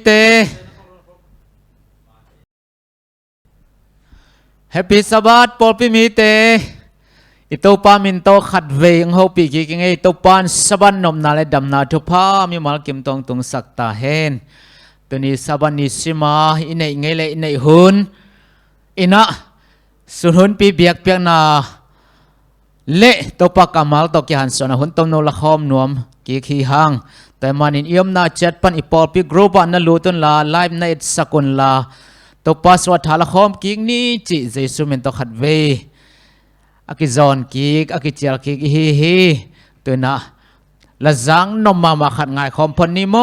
te Happy Sabbath Paul pi mi te ito pa min to khat ve ang ho pi ki nge ito pan saban nom na le dam na thu pa mi mal kim tong tung sak ta hen tuni saban ni sima inai nge le inai hun ina sun hun pi biak piak na le to pa kamal to ki han sona hun tom no la khom nuam ki khi hangแต่มันอิยมนาจัดปันอีปอลปีกรูปอันนั้นลูตุนลาไลฟ์ในสกุลลาตัวปัสวัฏละคอมกิกนี้จิเจสุเมนตัวขัดเวอากิจอนกิกอากิเจียลกิกฮีตัวน่ะละจังนมมาขัดง่ายคอมพอนิโม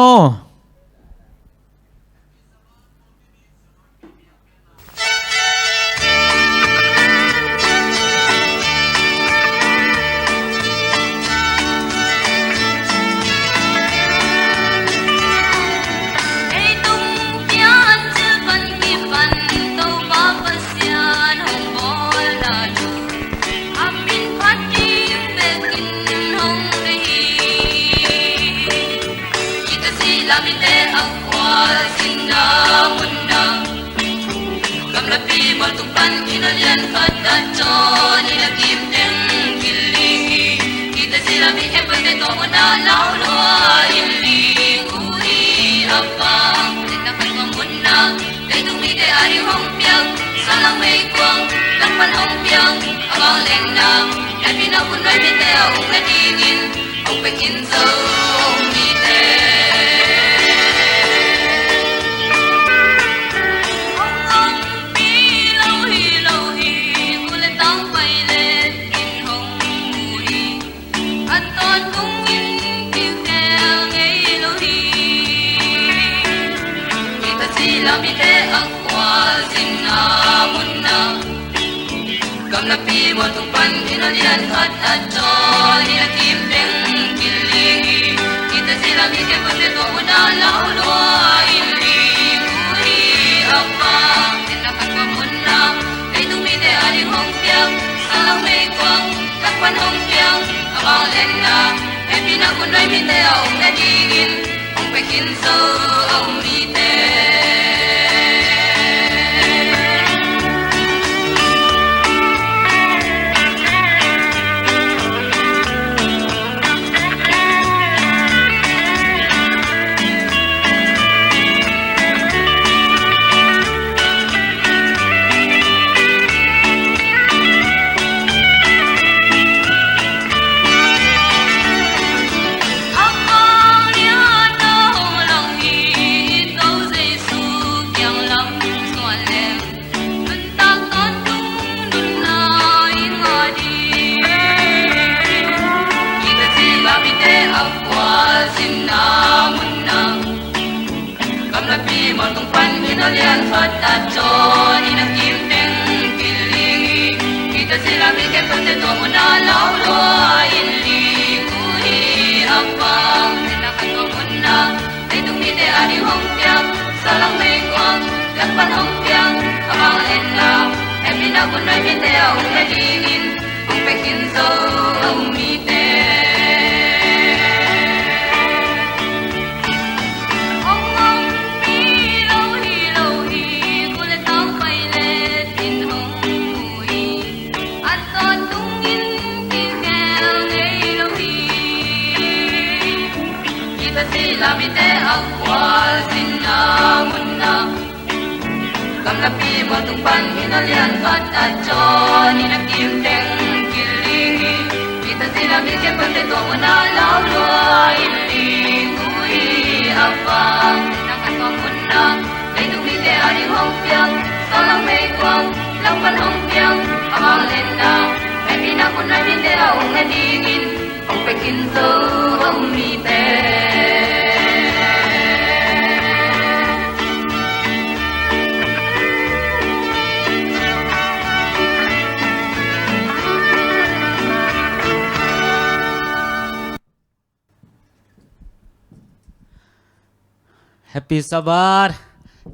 Happy Sabbath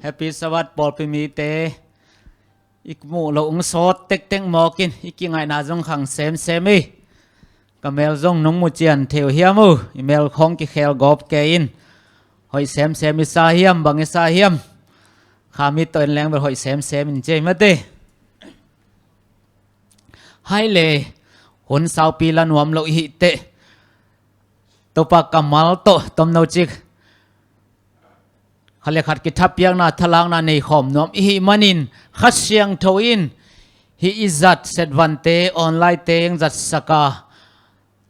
Happy Sabbath Paul pi mi te ik mu lo ung sot tek tek mo kin iki ngai na jong khang sem mi kamel jong nong mu chian theo hiamu email khong ki khel gop ke in hoi sem mi sa hiam bang sa hiam khami to en leng ber hoi sem in je mate hai le hun sau pi lan wam lo hi te to pa kamal to tom no chik khale khat ki thap yang na thalang na nei khom nom hi manin khat siang thoin hi izat setvante online teng zat saka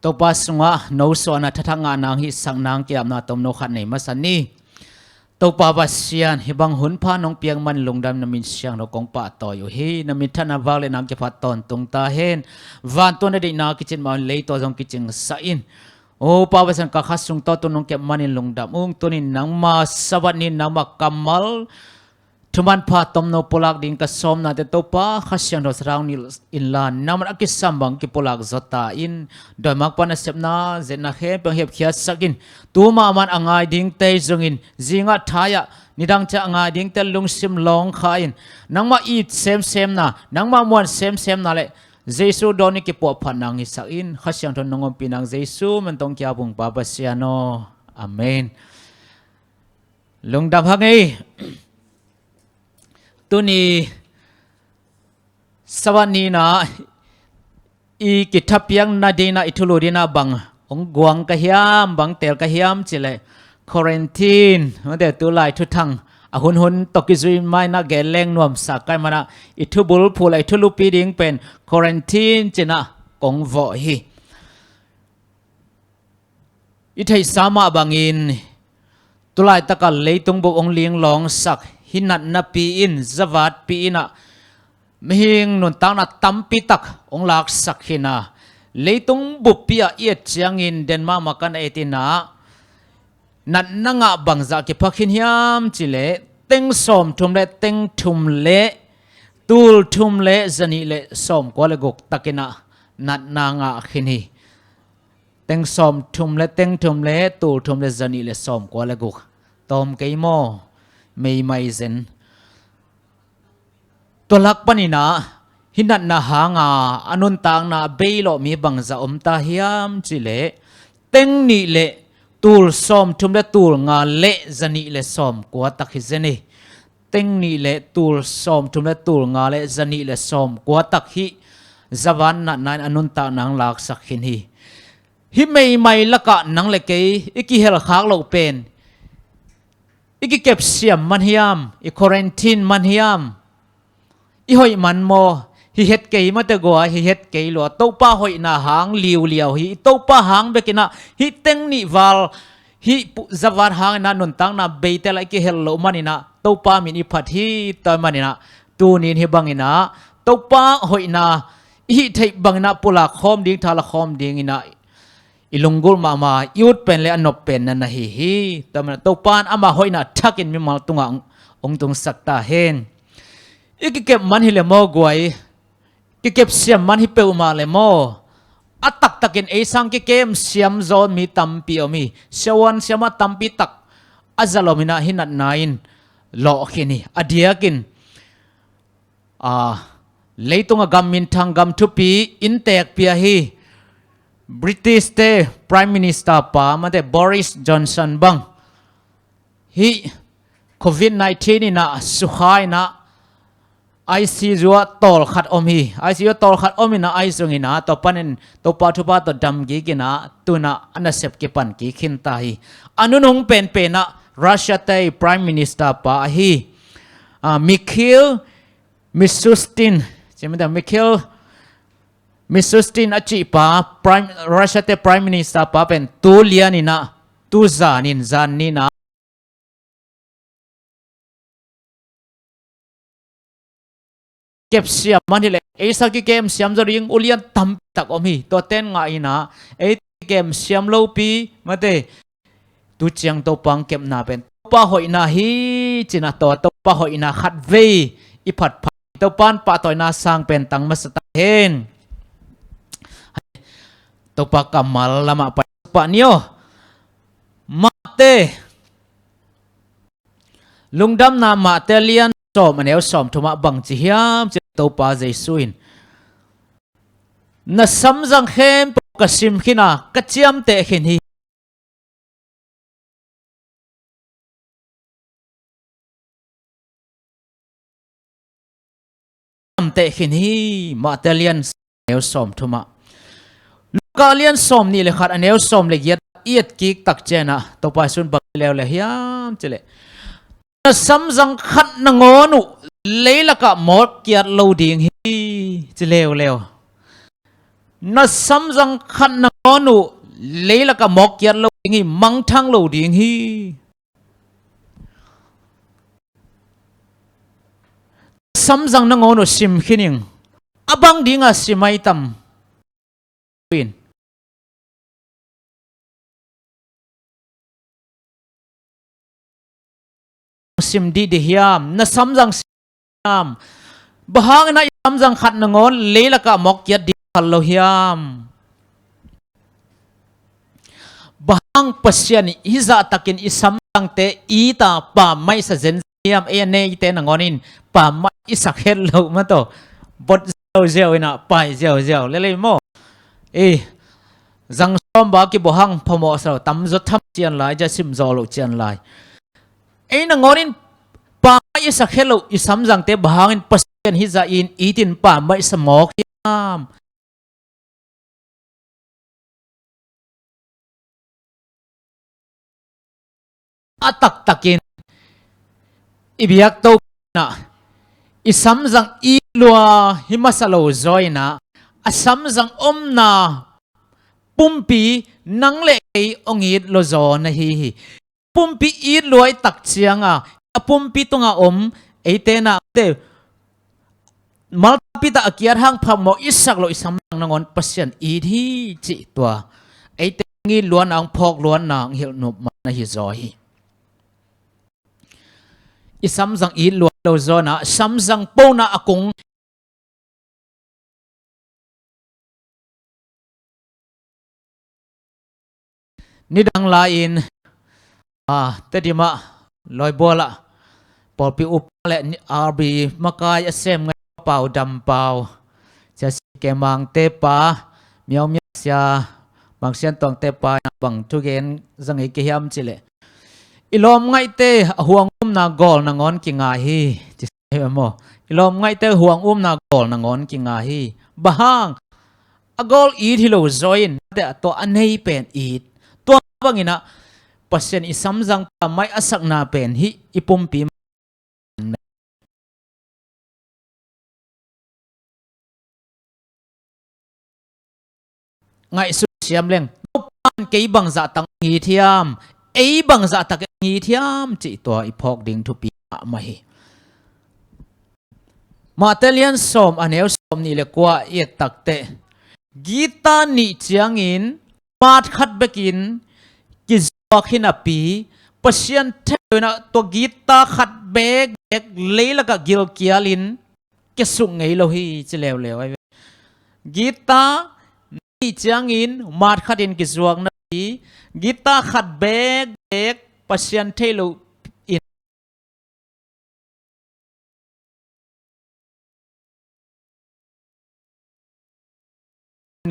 to pa sunga no so na thatanga nang hi sang nang kiam na tom no khat nei masani to pa ba sian hi bang hun pha nong piang man lungdam na min siang no kong pa to yu hi na min thana wale nam ke phat ton tung ta hen van to na de na kitchen ma le to jong kitchen sa in o pa ba san ka khasung to to nong ke manin lungdam ung to ni nang ma sabat ni nang ma kamal thuman pha tom no polak ding ka som na te to pa khasyang do sarang ni in la nam ra ki sambang ki polak zota in do mak pa na sep na zen na khe pe hep khia sakin tu ma man angai ding te zongin zinga thaya nidang cha angai ding te lung sim long khain nang ma eat sem na nang ma mon sem na le jesu doni ki po phanang hi sakin khasyang thon nongom pinang jesu man tong kya bung pa ba siano amen lungdam hangai tuni sawani na I kitapyang na dina itulo dina bang ong guang kahiam bang tel kahiam chile quarantine made tu lai thu thang ahun hun tokizui mai na geleng nuam sakai mana itubul phulai thulu pi ding pen quarantine china kong vo hi ithai sama bangin tulai takal leitung bo ong ling long sak hinat na pi in zavat pi ina mihing nun tang na tampi tak ong lak sakhina leitung bupia iet chiang in denma makan etina nat nanga bangza ki phakhin hiam chile teng som thum le teng thum le tul thum le zani le som ko le gok takina nat nanga khini teng som thum le teng thum le tul thum le zani le som ko le gok tom keimo mei mai zen tolak panina hinat na hanga anun tang na beilo mi bangza omta hiam chile teng ni le tul som thum le tul nga le zani le som kwa takhi zeni teng ni le tul som thum le tul nga le zani le som kwa takhi zawan na nan anun ta nang lak sakhin hi mei mai laka nang le ke iki hel khak lo pen iki kep siam man hiam I quarantine man hiam I hoi man mo hi het kei ma te goa hi het kei lo to pa hoi na hang liu hi to pa hang bekina hi teng ni wal hi zawar hang na nun tang na beite lai ki hello manina to pa min I phat hi ta manina tu nin hi bangina to pa hoi na hi thei bangna pula khom ding thala khom ding ina ilungul mama yut pen le anop pen na hi tamana to pan ama hoina thakin mi mal tunga ong tung sakta hen ikikep man hi le mo guai kikep siam man hi pe ma le mo atak takin e sang ki kem siam zon mi tampi omi sewan siama tampi tak azalomina hinat nain lo khini adiakin leitunga gamin thang gam thupi intek pia hi British te Prime Minister pa mate Boris Johnson bang hi COVID-19 ina sukhai na ICU tol khat om hi ICU tol khat om ina ICU ina to panen to pa thu pa to dam gi kina tuna anasep ki pan ki khin ta hi anunong pen pe na Russia te Prime Minister pa hi Mikhail Mishustin chemda Mikhail Mishustin achi pa Prime Russia te Prime Minister pa pen tu lianina tu zanin zanina kep siam manile esa ki kem siam zoring ulian tam tak omi to ten nga ina e kem siam lo pi mate tu chiang to pang kem na pen pa hoi na hi china to pa hoi na khat ve I phat to pan pa toy na sang pen tang masata hen to pa kamal lama pa nio mate lungdam na ma telian som aneu som thuma bang chi hiam chi to pa jesuin na samjang khem ka sim khina ka chiam te khin hi te khin hi ma telian neu som thuma Kalian som ni le khat aneu som le yet iet ki tak chena to pa sun bak lew le hiam chele na samjang khat na ngonu leila ka mot kiat lo ding hi chelew lew na samjang khat na ngonu leila ka mok kiat lo ding hi mang thang lo ding hi samjang na ngonu sim khining abang dinga simai tam pin sim di de hiam na samjang hiam bahang na samjang khat na ngon leila ka mok kiat di lo hiam bahang pasyan iza takin isamjang te ita pa mai sa zen hiam e ne te na ngonin pa mai isak het lo ma to bot zeo ina pai zeo le le mo e zang som ba ki bahang phomo sa tam zo tham chian lai ja sim zo lo chian lai e na ngonin pa mai isak het lo isamjang te bahangin pasyan hiza in itin pa mai sa mok hiam atak takin ibiyak to na isamjang ilua himasalo zoina asamjang omna pumpi nangle ongit lo zo na hi pumpi i luai tak chianga pumpi tunga eite na te malpita akiar hang phamo isak lo isamjang nangon pasyan i hi chi tua eite ngi luan ang phok luan nang hil nup na hi zo hi isamjang i luan lo zona samjang pona akong nidang lain tedima loi bola polpi upale arbi makai asem ngai pau dam pau cha kemang te pa miao miao sia bang sian tong te pa bang tugen zangai ke hiam chile ilom ngai te huang na gol na ngon ki nga hi chi mo ilom ngai te huang na gol na ngon ki nga hi bahang a gol eat hilo join te to anei pen eat to bangina pasien isamjang pa mai asak na pen hi ipumpi ngai su siam leng pan ke bang za tang ngi thiam ei bang za tak ngi thiam chi to iphok ding thu pi ma hi matalian som aneu som ni le kwa e takte gita ni chiang in mat khat bekin ki zokhina pi pasien thena to gita khat bek leila ka gil kialin ke sung ngei lo hi chilew lew ai gita ni chiang in mat khatin ki zuak na pi gita khat bek pasien thelo in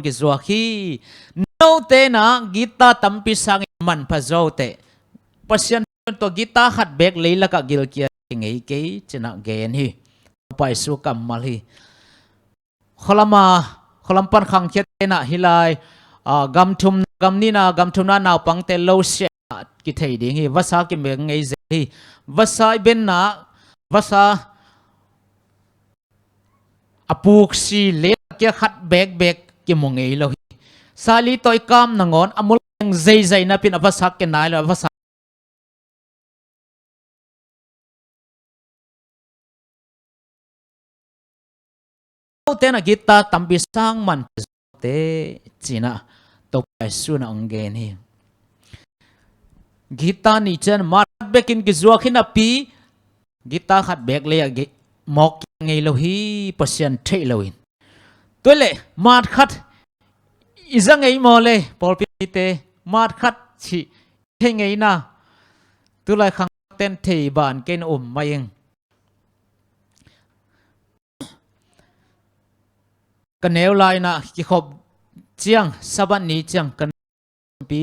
ki zuak hi no te na gita tampi sang man pha zo te pasien to gita khat bek leila ka gil kia ngei ke china gen hi pai su kam mal hi kholam pan khang khet na hilai gam ni na gam thum na naw pang te lo se ki thei ding hi vasa ki me ngei ze hi vasa ben na vasa apuk si le ke khat bek ki mo ngei lo hi sali toy kam na ngon amul zai na pin vasa ke nai lo vasa te na gita tambi sang man te china to pai su na ongen hi gita ni chen mat bekin ki zuakhina pi gita khat bek le mok ngei lo hi pasien thei loin toile mat khat izang ei mole polpi te mat khat chi thei ngei na tu lai khang ten thei ban ken mayeng kaneu lai na ki khop chiang saban ni chiang kan pi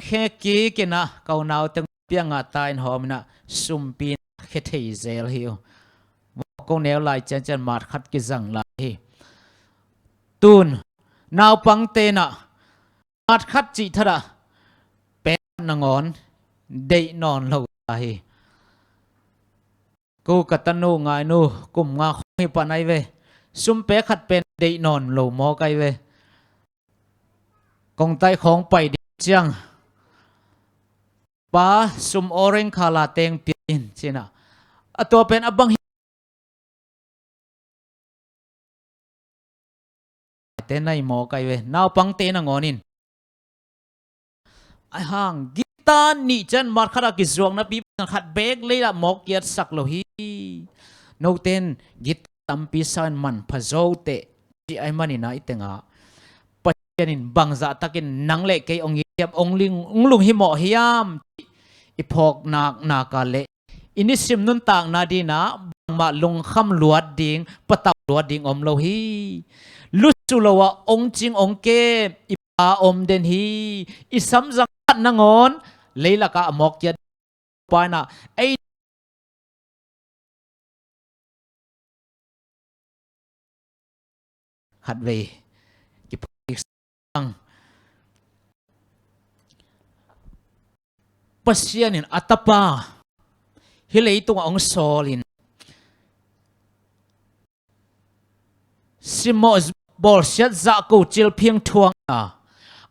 แค่กี้กินนะเขาหนาวตึงเปียงตายหอมนะซุ่มปีนแค่ที่เซลฮิวก็แนวลายจันมาขัดกิจังลายตูนนาวปังเตนะมาขัดจิทระเป็นนงอนเดนอนเราลายกูกัตนูงายนูกุมงาคงปนัยเวซุ่มเปขัดเป็นเดนอนโลมอไกเวกองไตของไปดิจังป้าซุ่มโอเรงคาลาเตงเปียนสินะตัวเป็นอบังเตนในหมอไกเวนาวปังเตนงอนินไอห่างกิตานี่จันมาร์คากิจวงนะปีขัดเบกเลยละหมอกเกียรสักโลฮีโนเตนกิตตัมปีสานมันพะโจเตที่ไอมันนี่นะอิตงาปัจจัยนินบังจะตะกินนังเล็กเกยองเยียบองลิงองลุงหิมอฮิยามอีพอกนากาเลอินิสิมนุนต่างนาดีนะมาลงคำลวดดิ่งปะตาลวดดิ่งอมโลฮีลุสุลวะองจิงองเกอิปาอมเดนฮีอิสัมจังนงอนเลยละกะหมอกเกียรปานะไอหัดเวกิปสังปัสยานินอัตปาฮิเลตุงองโซลินซิมอสบอลเชตจะกูจิลเพียงทวงนะ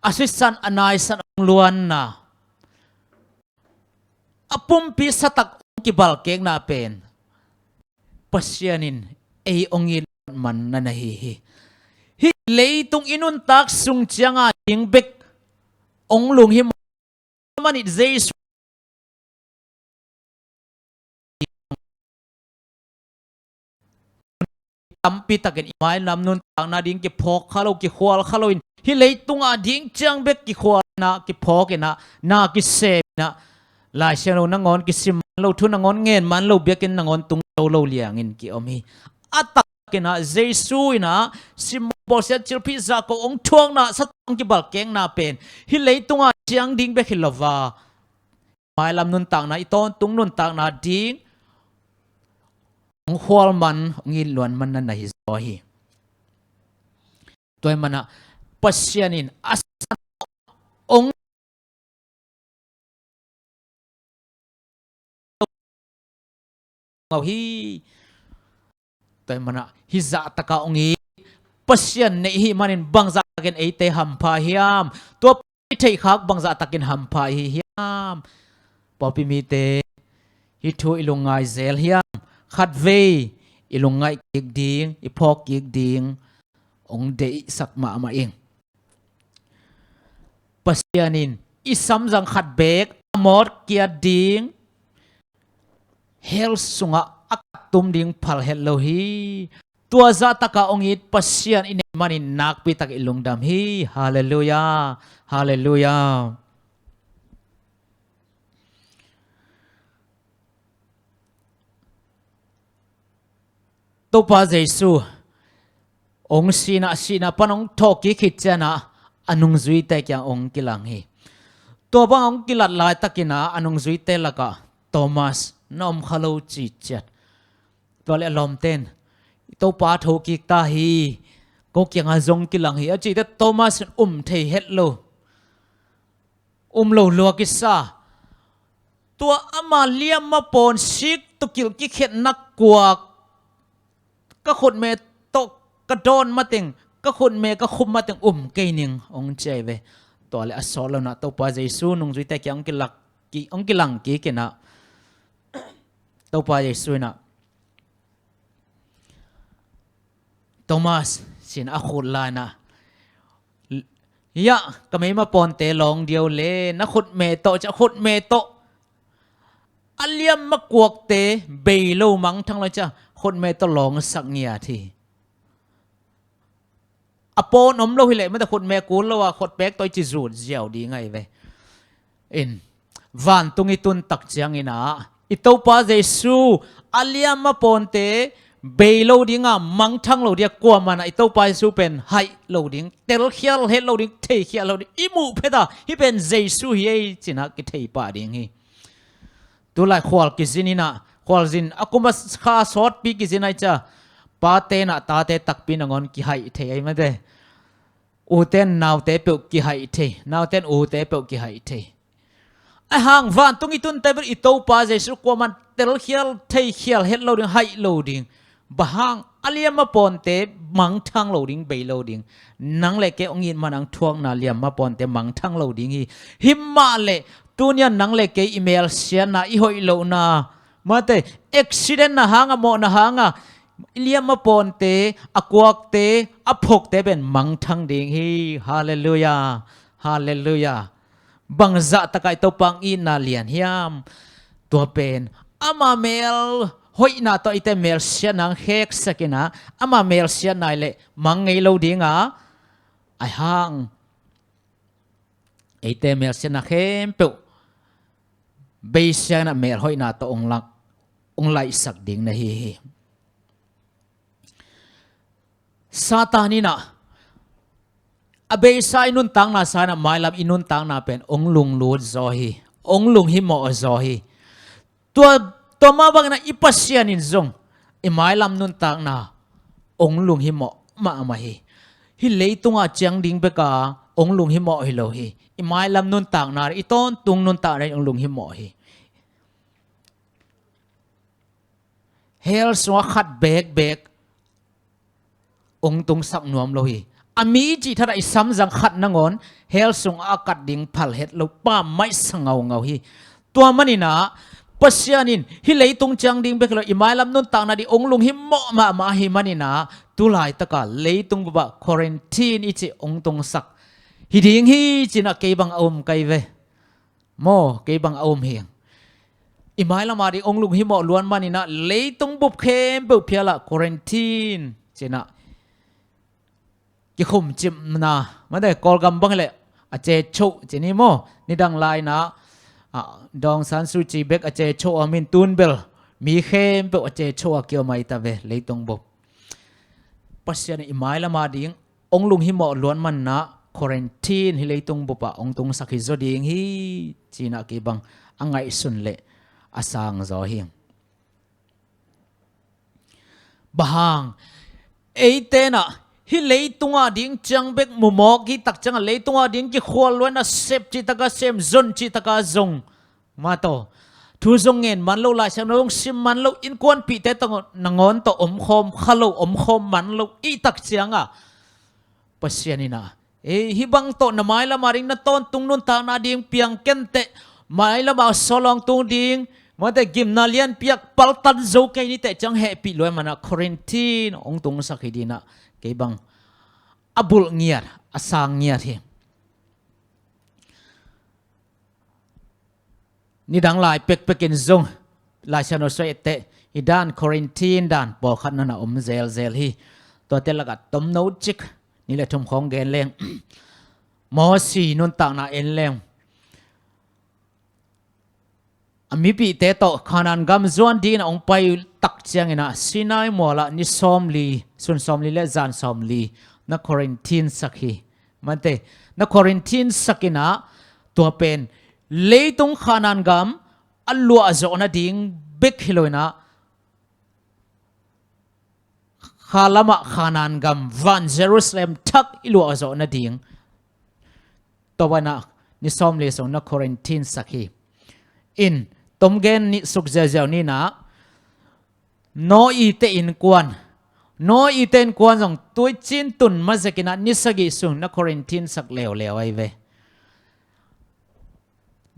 อาศิสันอนายสันองล้วนนะอปุ่มปีสตักองกิบาลเกงนาเป็นปัสยานินเอองอินมันนันฮีฮิเลตุงอินุนตักสุงเจียงอาหิงเบกองลุงหิมมันอิเจสตัมปีตะกันอีไม้ลำนุนต่างนาดิ้งกิพอกข้าเรากิขวาข้าเราอินฮิเลยตุงอาดิ้งจังเบกกิขวานะกิพอกนะนากิเซนะลายเชนเรานังอนกิสิมเราทุนนังอนเงินมันเราเบียกินนังอนตุงเราเลี้ยงอินกิอมีอัตกินะเจสุยนะซิมบอลเซจิลพิซาโกองทวงนะสัตองกิบัลเกงนาเป็นฮิเลยตุงอาจังดิ้งเบกิลาวาไม้ลำนุนต่างนาอีตอนตุงนุนต่างนาดิ้งองควอลมันองอินล้วนมันนั่นนะฮิซอฮีตัวมันนะปัสยานินอัสองเอาฮีตัวมันนะฮิซาตะกาองอีปัสยานในฮีมันินบังซาตะกินเอเตหัมพาฮิยามตัวพิธีขักบังซาตะกินหัมพาฮิยามปอปิมีเตฮิทูอิลุงไงเซลฮิยามขัดเวอิลุงไงกิกดิงอิพอกกิกดิงองเดสักมาเองปัสยานินอิสัมจังขัดเบกมอดเกียดิงเฮลสุงะอักตุมดิงพัลเฮลโลฮีตัวซาตะกาองอิดปัสยานอินมันอินนักปิตักอิลุงดำฮีฮาเลลูยาฮาเลลูยาตัวพระเยซูองสีนาปนองทอกิขิดเจนะอนุงจุยเตกยังองกิลังฮีตัวบางองกิลัดลายตะกินะอนุงจุยเตละกะโทมัสน้อมขลุ่ยจิตเจ็ดตัวเล่ลมเต้นตัวป้าทอกิตาฮีก็ยังอาจงกิลังฮีอาจิตโทมัสเทเฮตโลโลลัวกิสาตัวอามาเลียมมาปนชิกตุกิลกิเข็ดนักกวกก็คนเมตกกระโดนมาติงก็คนเมก็คุมมาติงเกนิงองเจเวตัวเลอสอลนะตัวป้าเยซูนงจุยแต่ยังกิลักกิองกิลังกิกันนะตัวป้าเยซูนะโทมัสสินอาคุลลานะยะก็ไม่มาปนเตลองเดียวเลยนะขุดเมโตจะขุดเมโตอัลเลียมมากวกเตเบยโลมังทั้งเลยจ้ะคนเมตลองสักเงียทีอโปนอมโลหิเลไม่แต่คนเมกูแล้วว่าคนเป๊กตัวจิจูดเจียวดีไงเว้อินวันตุงอิตุนตักเจียงอินะอิตัวป้าเยซูอัลเลียมมาปนเต เบลโลดิ้งอ่ะมังทั้งโลเดียกว่ามันไอตัวไปสู้เป็นไฮโลดิ้งเตลเขียลเฮโลดิ้งเทเขียลโลดิ้งอิมูเพดาที่เป็นเจสูเฮียจินักกิเทปาดิ้งฮีตัวไล่ควอลกิซินินะควอลซินอากุมาข้าสอดปีกิซินไอจ้าปาเตนะตาเตตักปีนังอนกิไฮเทไอมาเดอูเตนนาวเตเปิลกิไฮเทนาวเตนอูเตเปิลกิไฮเทไอห่างวันตรงอีตุนเตเปิลอีโตปาเจสุกว่ามันเตลเขียลเทเขียลเฮโลดิ้งไฮโลดิ้งบางอเลียมมาปนเตมังทั้งโลดิ้งเบลโลดิ้งนังเล็กเกองยินมานังทวงนาเลียมมาปนเตมังทั้งโลดิ้งฮีหิมมาเลตัวเนี้ยนังเล็กเกอีเมลเสียนาอีหอยโลนามาเตอุบิเหตุนะหางะโมนะหางะเลียมมาปนเตอกวกเตอพกเตเป็นมังทั้งดิ้งฮีฮาเลลูยาฮาเลลูยาบังจะตะไคตัวปังอินนาเลียนฮิยามตัวเป็นอามาเมลหอยนาตัวอิเตเมลเซียนังเฮกสกินะอามาเมลเซียนายเละมังไงโลดิ้งอ่ะไอห่างอิเตเมลเซียนักเฮมเปวเบสเซียนะเมลหอยนาตัวองลักองไลสักดิ้งนะฮีซาตานีนะอเบสายนุนตังนาสานะไม่ลำอินุนตังนาเป็นองลุงลูดโซฮีองลุงฮิโมโซฮีตัวมาบังนะอิปัสเซียนินซงอิไม่ลำนุนตังนาองลุงฮิโมมาฮีฮิเลยตุงอาจังดิ้งเบกาองลุงฮิโมฮิโลฮีอิไม่ลำนุนตังนาอิต้นตุงนุนตังในองลุงฮิโมฮีเฮลสวะขัดเบกองตุงสักนวมโลฮีอามีจีถ้าได้ซ้ำจังขัดนังอนเฮลสงอากัดดิ้งพัลเฮดโลป้าไม่สังเงาฮีตัวมันนี่นะปัสยานินฮิเลยตุงจังดิ้งเบกเลยอิไม่ลำนุนตังนาดิองลุงฮิโมมาฮิมันนี่นะตุลายตะกาเลยตุงบะควอรันทีนอิจิองตุงสักฮิดิ้งฮีจีน่ะเก็บังอมไกเวโมเก็บังอมเฮียงอิไม่ละมาดิองลุงฮิโมล้วนมันนี่นะเลยตุงบุบเข้มบุบเพียละควอรันทีนจีน่ะกิคุมจิมนะมาได้กอลกัมบังเลยอาเจโชจีนี่โมนี่ดังไลนะดองสันสุจีเบกอาเจโชอามินตูนเบลมีเข้มเปอาเจโชอาเกียวไม่ตาเวเลยตรงบบปัสยานี่ไม่ละมาดิ้งองลุงฮิโมล้วนมันนะควอรันทีนฮิเลยตรงบบองตรงสักฮิโซดิ้งฮีจีน่ะกีบังอังไงสุนเละอาสังจอหิงบางเอเตนะฮิเลยตุงอาดิ้งจังเบกมุมอกฮิตักจังเลยตุงอาดิ้งกิขวลวันน่ะเซฟจิตกาเซมซนจิตกาซงมาโตทูซงเงินมันโลลายชังนงซิมมันโลอินควนปีเตตงนงอนโตอมคมขลุอมคมมันโลอีตักเสียงอ่ะปัสยานินะฮิบังโตนะไม่ละมาริงนะต้นตุงนุนตานาดิ้งเปียงเกนเตไม่ละมาสลองตุงดิ้งมาแต่กิมนาเลียนเปียกปัลตันโจเกนี่แต่จังแฮปีลอยมันนะคอรินทีนองตุงสักดีนะเก็บังอับุลเงียร์อาสังเงียร์ที่นี่ดังลายเป็กกินซงลายชนอสเวตเตอีด้านคอรินทีนด้านบอกขันนั่นนะเซลฮีตัวเตลกัดต้มโนจิกนี่แหละทุ่มของเกนเลงมอสีนุนต่างนาเอ็นเลงมีปีเตโตขานานกำจวนดีนะองไปตักเจียงนะสินายมัวละนิสอมลีสุนสอมลีและจานสอมลีนักคอรินทีนสักฮีมันเตนักคอรินทีนสักนะตัวเป็นเลยตรงขานานกำอัลลัวจอนะดิ้งเบกฮิโลนะข้าละมะขานานกำวันเยรูซาเล็มทักอิลัวจอนะดิ้งตัวนะนิสอมลีส่งนักคอรินทีนสักฮีอินตมเกนนิสุกเจ้านี่นะโนอีเตอินกวนโนอีเตนกวนส่งตัวจินตุนมาจากกินนิสกิสุงนักคอรินทีนสักเลวไอเว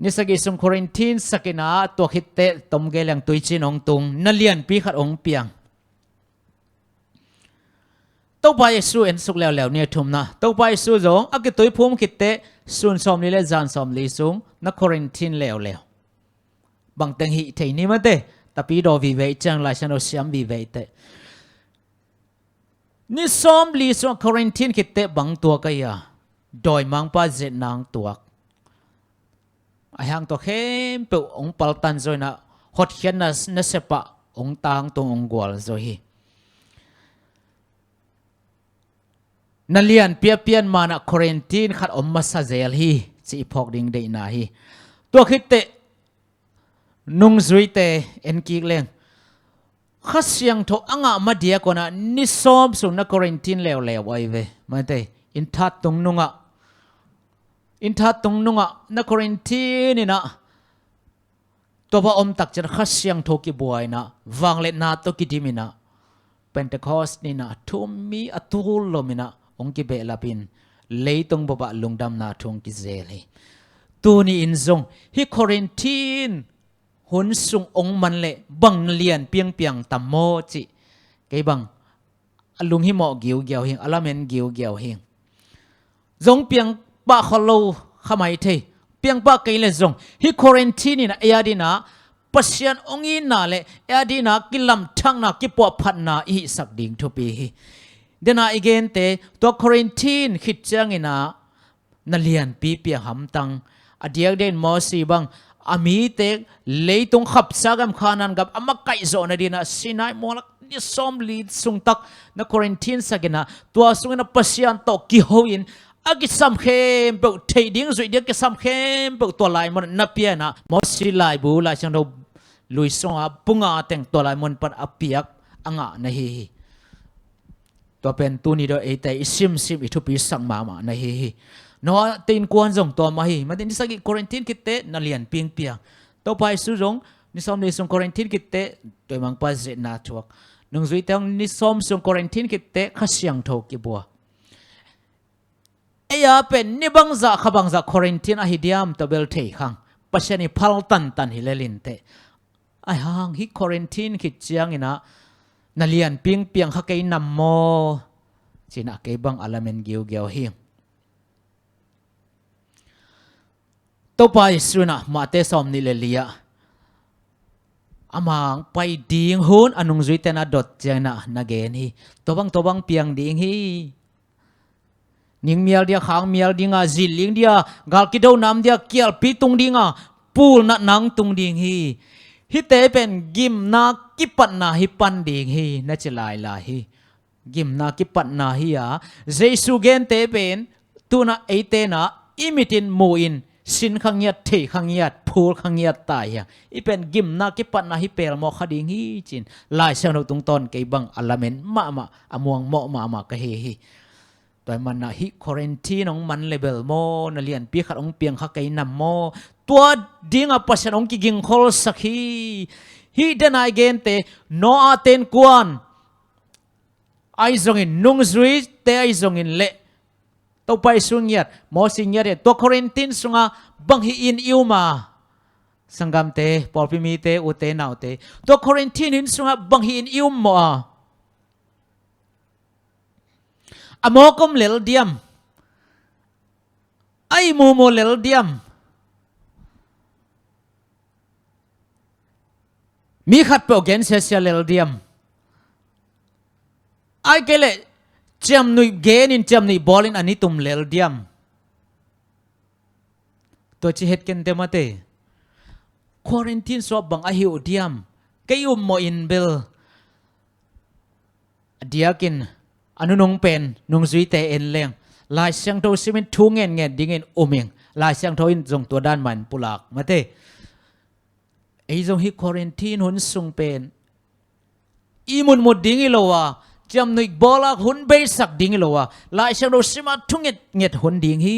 นิสกิสุงคอรินทีนสักกินตัวคิดเตตมเกลังตัวจินองตุงนั่นเลียนปีขัดองเปียงตัวไปสู้เอ็นสุกเลวเนี่ยทุ่มนะตัวไปสู้จงอักตัวพุ่มคิดเตสุนสอมลีและจานสอมลีสุงนักคอรินทีนเลวบางตังหิเทนี่มาเตะแต่ปีดอวิเวจังไลฉันเอาเสียมวิเวเตะนี่ซ้อมลีส่วนคอรินทีนคิดเตะบางตัวก็ยาโดยมังป้าเจนางตัวไอ้หางตัวเข้มเปองปัลตันโซนะฮอดเขียนนะเสปะองตางตรงองกวลโซฮี นันเลียนเปียเปียนมานะโคเรนตินขัดอมมาซาเซลฮีจีพอกดิ่งเดนาฮีตัวคิดเตนุงซุยเตเอ็นกิกเลงข้าเสียงทอังอามาเดียกว่านิสอมสุนักโคเรนตินเลวไว้เวมาเตอินทัดตรงนุงะนักโคเรนตินนี่นะตัวพระอมตักจะข้าเสียงทกิบวยนะวังเลนาตกิดิมินะเป็นแต่คอสนี่นะทุมมีอัตุลลมินะองกิเบลาปินเลยตรงบะลุงดำนาทงกิเซลีตัวนี้อินซงฮิโคเรนตินหุนสุงองมันเละบังเลียนเปียงตัมโมจิไกบังลุงฮิโมกิวเกียวเฮงอลาเมนกิวเกียวเฮงซงเปียงปะขลูขมายเทเปียงปะไกเลซงฮิโคเรนตินนี่นะเอดีนะปัศยันองอินนาเละเอดีนะกิลลัมทังนะกิปวพันนาอิสักดิ่งทุปีเดน่าอีเกนเตตัวโคเรนตินคิดจังอินะนัเลียนปีเปียหำตังอดียกเดนมอสีบังอามีเตเลยตรงขับสากมขานันกับอามาไกโซนดีนะสินายมอลักนิสอมลีดสุงตักนักโคเรนตินสักนะตัวสุงนะปัศยันตกกิโฮอินอากิสัมเข้มเปิดเทดิ้งสุดเดียกิสัมเข้มเปิดตัวลายมันนับเปียนะมอสีลายบูลายช่างเราลุยส่งอาปุงอาแต่งตัวลายมันปัดอเปียกอ่างนะฮีตัวเป็นตัวนี้โดยไอแต่ซิมอิทุปีสังมานะฮีนอตีนกวนจงตัวมาฮีมันเป็นนิสัยโคเรนตินกิเตนัเลียนเปียงตัวไปสู้จงนิสอมนิสงโคเรนตินกิเตตัวมังปัจเจนาทวกนึงจุยเตงนิสอมสงโคเรนตินกิเตข้าเสียงทกิบัวไอ้ยาเป็นนิบังซาขบังซาโคเรนตินอหิเดียมตัวเบลเทขังปัจเจนิพัลตันฮิเลลินเตไอ้ห่างฮิโคเรนตินคิดเจียงอินะนัเลียนเปียงข้าเกยนำโมจีน่าเกยบังอลาเมนเกียวเฮียงตัวไปสุนะมาเตสอมนิเลเลียอามังไปดิ่งหุนอนุงจุยเตนะดดเจนะนักเกนี่ตัวบังเปียงดิ่งฮีนิ่งเมียลเดียขางเมียลดิ่งอ่ะจิลิงเดียกาลกิดาวน้ำเดียเกียลปีตุงดิ่งอ่ะปูลนันังตุงดิ่งฮีฮิเตเป็นกิมนากิปันนาฮิปันดิ่งฮีนั่นจะลายฮีกิมนากิปันนาฮีอ่ะเจสุเกนเตเป็นตัวน่ะไอเตนะอิมิตินมูอินสินขังยัดเทขังยัดพูลขังยัดตายอย่างอีเป็นกิมนากิปันนาฮิเปลมอคดีงฮีจินลายเสียงเราตรงตอนเกบังอัลลาเมนมาอมวงเหมาะมากะเฮฮีตัวมันนะฮิโคเรนตินองมันเลเบลโมนัเลียนปีขัดองเปียงขักไกนำโมตัวดิ้งอปัสนองกิกิงโคลสักฮีเดนไอเกนเตโนอาเตนกวนไอซงอินนุงซุยเตไอซงอินเละตัวไปสุงยัดมอสิงยัดตัวโคเรนตินสุงาบังฮีอินอิวมาสังกัมเตปอลพิมีเตอุเตนาวเตตัวโคเรนตินสุงาบังฮีอินอิวมาอโมกุมเลลเดียมไอมูโมเลลเดียมมีขัดเปล่าเกนเซียเลลเดียมไอเกเลจำนุยเกนินจำนุยบอลินอันนี้ตุมเลลเดียมตัวจีเฮดเกนเตมาเตควอรันตินสอบบังอาฮิวเดียมเกยุมโมอินเบลเดียกินอนุนงเป็นนงซุยเตเอ็นเลียงลายเสียงโทซิมินทุ่งเงินดิ่งเงินอุมิงลายเสียงโทอินจงตัวด้านมันปุลักมาเตไอจงฮิโคเรนตินหุนสุงเป็นอีมุนมุดดิ่งอิโลวาจำนึกบอลหุ่นเบสักดิ่งอิโลวาลายเสียงโทซิมาทุ่งเงินหุ่นดิ่งฮี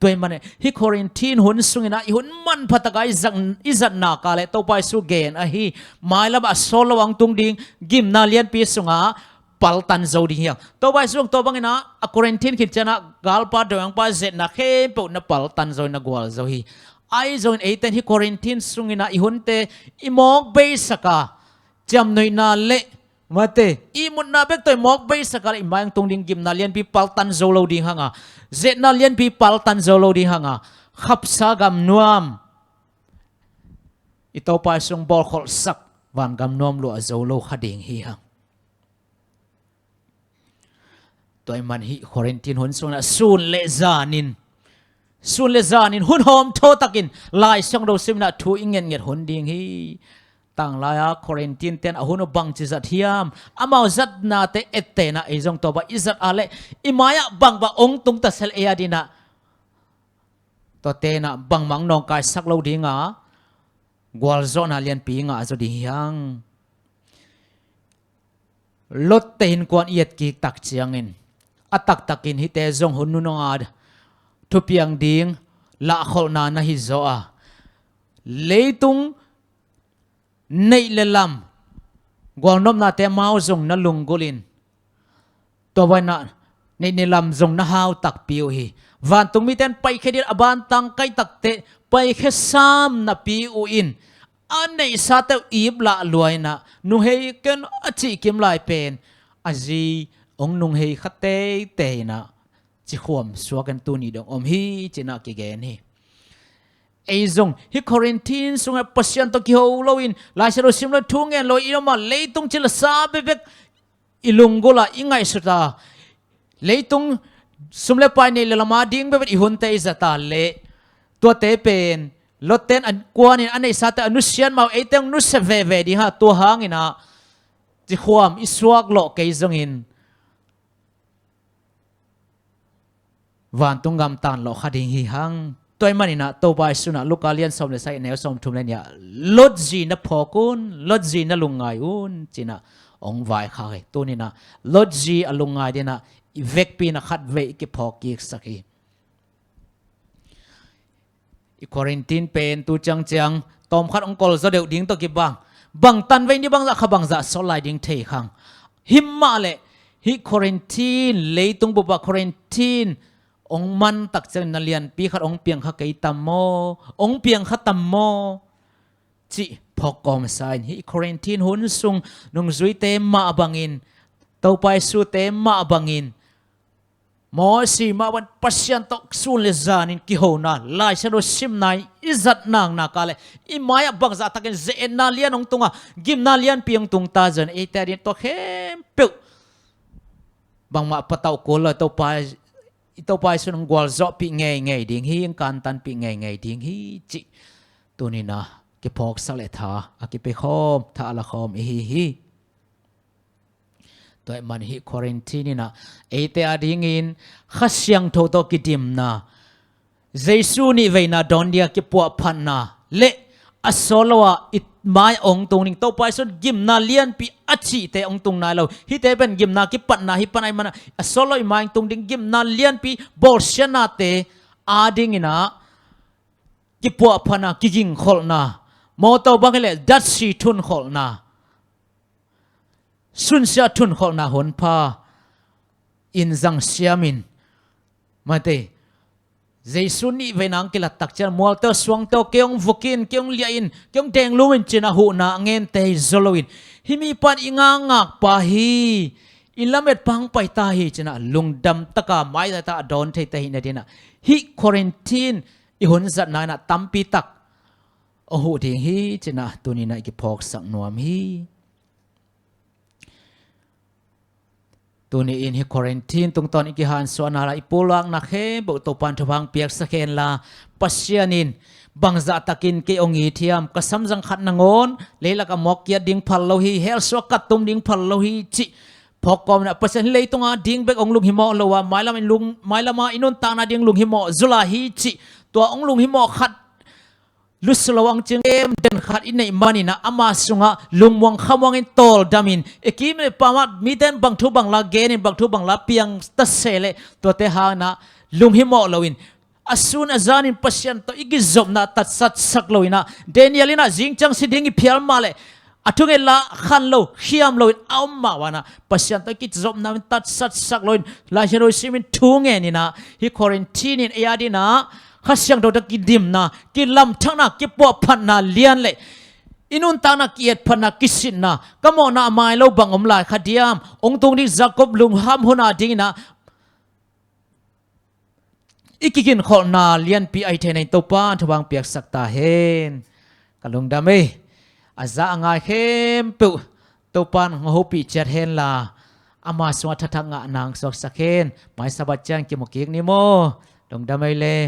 ตัวมันฮิโคเรนตินหุ่นสุงนะหุ่นมันพัตกายจันนักอะไรตัวไปสุเกนอะฮีไม่ละบะโซลวังตุงดิ่งกิมนาเลียนปีสุงาปัลตันโจดีเฮียตัวไปส่งตัวบังนะอโคเรนตินคิดจะนะกาลปาดวงปาเจนะเข้มปุ่นนะปัลตันโจนะกวาลโจฮีไอโจนเอเตนฮิโคเรนตินส่งนะอีหุ่นเตอีมอกเบสกาจำหน่วยนาเละมาเตอีมุนนาเบกตัวมอกเบสกาอีมายังตรงดิ่งกิมนาเลียนปีปัลตันโจโลดีฮังอ่ะเจนาเลียนปีปัลตันโจโลดีฮังอ่ะขับสากำนวมอีตัวไปส่งบอลขอสักวันกำนวมลัวโจโลขัดดิ่งฮีฮังตัวมันฮิโคเรนตินหุนส่งนะซูนเลซานินหุนหอมโทตักินลายช่างเราซิมนะทูอิงเงินหุนดิ่งฮี ต่างลายโครินตินเต็นอาหุนบังจิจัดเฮียมอามาจัดนาเตเอเตนะไอจงตัวบ่อิจัดอะไรอิมายะบังบ่องตุงตัดเซลเอียดินะตัวเตนะบังมังนองกายสักโลดีงากวลโซนาเลียนปีงาจดียังลดเตหินกวนเอียดกีตักเจียงอินอัตักตักินฮิเตจงหุนนุนงาดทุเปียงดิงละขอนานะฮิโซอาเลยตุงในเลลัมกวนนมนาเตมาจงนลุงกุลินตัววันนั้นในลำจงนหาวตักปิวฮีวันตุงมีเต็นไปแค่เดียอบันตังไกตักเตไปแค่ซ้ำนับปิวอินอันในซาเตอีบละลวยนะนุเฮกันอจิกิมลายเป็นอาจีองนุเฮขัดเตเตนะจิขวมสวกันตัวนี้ดงฮีจินักกิเกนี่ไอจงฮิคอรินตินสุงปัสยันตกิโฮโลวินลายเชโรซิมลทุ่งเงินลอยอินมาเลยตุงจิลซาเบเบกอิลุงกุลาอิงไงสุดาเลยตุงสมเลปายในละมาดิ้งเบเบอิหุนเตอิสตาเลตัวเตเป็นลดเต้นอันกวนอันในสัตว์อนุเชียนมาไอเต็งนุสเวเวดีฮะตัวหางอินะจิความอิสวากโลกเกยจงอินวันตุงกำตันโลกขัดิงฮิฮังตัวมันนี่นะตัวไปสุนัขลูกกาเลียนสมเลใส่แนวสมทุมเลยเนี่ยลดจีนับพอกุนลดจีนับลุงไงอุนจีน่ะองไว้ข้าให้ตัวนี้นะลดจีอลุงไงดีนะเวกปีนักขัดเวกิพอกิกสักทีอีควอรินตินเป็นตัวจังตอมขัดองกอลจะเดือดดิ้งตัวกิบังตันไว้นี่บังจะขบังจะสลายดิ้งเทขังหิมมาเลยฮิควอรินตินเลยตุงบุบควอรินตินองมันตักเจนนัเลียนปีขัดองเปียงขัดไก่ตัมโมองเปียงขัดตัมโมจิพอกอมไซน์ฮิควอรินตินหุนซุงนุงซุยเตมาบังอินเต้าไปสู่เตมาบังอินมอสีมาวันปัสยันตกสูนเลจานินกิโฮนาลายเชโรซิมนายอิจัดนางนักอะไรอิมายบังจัตักเนเจนนาเลียนองตุงะกิมนาเลียนเปียงตุงตาจันเอเตอร์ดินตัวเข้มเปียวบังมาปะเต้าโกลเต้าไปสุนกวลจอบปีไงดิ้งฮียังการตันปีไงดิ้งฮีจิตัวนี้นะกิพอกสเลธาอากิไปคอมท่าละคอมฮีตัวมันฮิควอรินตินีนะเอเตอดิ้งอินขัดยังโทโตกิดิมนะเจสูนี่เวนะดอนเดียกิปัวพันนะเละอสโลวะอิไม้องตรงนี้ตัวไปสุดกิมนาเลียนปีอัจฉิเตองตรงนั้นเราฮิเตเป็นกิมนากิปันนะฮิปันไอมันอสโลวไม้ตรงนี้กิมนาเลียนปีบอลเชนาเตอาดิ้งนะกิปัวพันนะกิจิงขอลนะมอตัวบังเลยดัชชีทุนขอลนะสุนเสียทุนขอลนะหนพาอินจังเสียมินมาเตเจสุนี่เวนังกิลตักเจอมัวเตอสวงเตอเกียงฟุกินเกียงเลียอินเกียงแดงลุวินจินาหูนาเงินเตยโซโลวินฮิมีปันอิงางากปาฮีอิลาเมตพังไปตาฮีจินะลุงดำตะกาไม่ได้ตาดอนเทเตหินาดินะฮิควอรินตินอิหุนสัตนานะตัมปีตักโอ้โหทิ้งฮีจินะตัวนี้นะกิพอกสังนวมฮีตัวนี้อินฮิควอรินตินตรงตอนอีกหันส่วนอะไรปูลังนักเฮบุตรปันทวังเปียกสะเคนลาปัสยานินบังจัตกินเกองอีเทียมกษัมจังขัดนงอนเลยละกับมอกเกียดิ้งพัลโลฮีเฮลสวกัดตุมดิ้งพัลโลฮีจิพอกอมนะปัสยาเลยตรงดิ้งเบกองลุงหิมอลวะไม่ละมันลุงไม่ละมาอินุนตานาดิ้งลุงหิมอจุลาฮีจิตัวองลุงหิมอขัดลุสลวังจึงเอ็มเดินขัดอินในมันนี่นะอามาสุงะลุงวังขวังอินโตลดามินเอกิมเลยปามามีเดินบังทุบังลาเกนินบังทุบังลาเปียงตัดเซเลตัวเตหานะลุงหิมอลวินอาสุนอาจานินปัสยันตัวอีกจบนะตัดสัตสักลวินะเดนิเอลินะจิงจังสิดิ้งอีเพียลมาเลยอาทุเงละขันโลขียมลวินเอามาวานะปัสยันตัวอีกจบนะมันตัดสัตสักลวินลาเชโรซิมินทุงเงนี่นะฮิควอรินตินินเอียดีนะข้าเสียงเราตะกิดิมนะกิลำทั้งนักกิปวพันนาเลียนเลยอินุนตานักเกียรติพันนักกิสินนะก็มองนาไม้เราบังอมลายขดียมองตรงนี้จักบลุงห้ามหัวนาดีนะอีกกินขอนาเลียนปีไอเทนในตัวป้านทวังเปียกสักตาเห็นกันลงดำเออาจจะงายเข้มปุตัวป้านหัวปีเจ็ดเห็นละอามาสวัสดิ์ทังงะนางสกสักเห็นไม่สบายจังกิมกิกนิโมลงดำเอเลย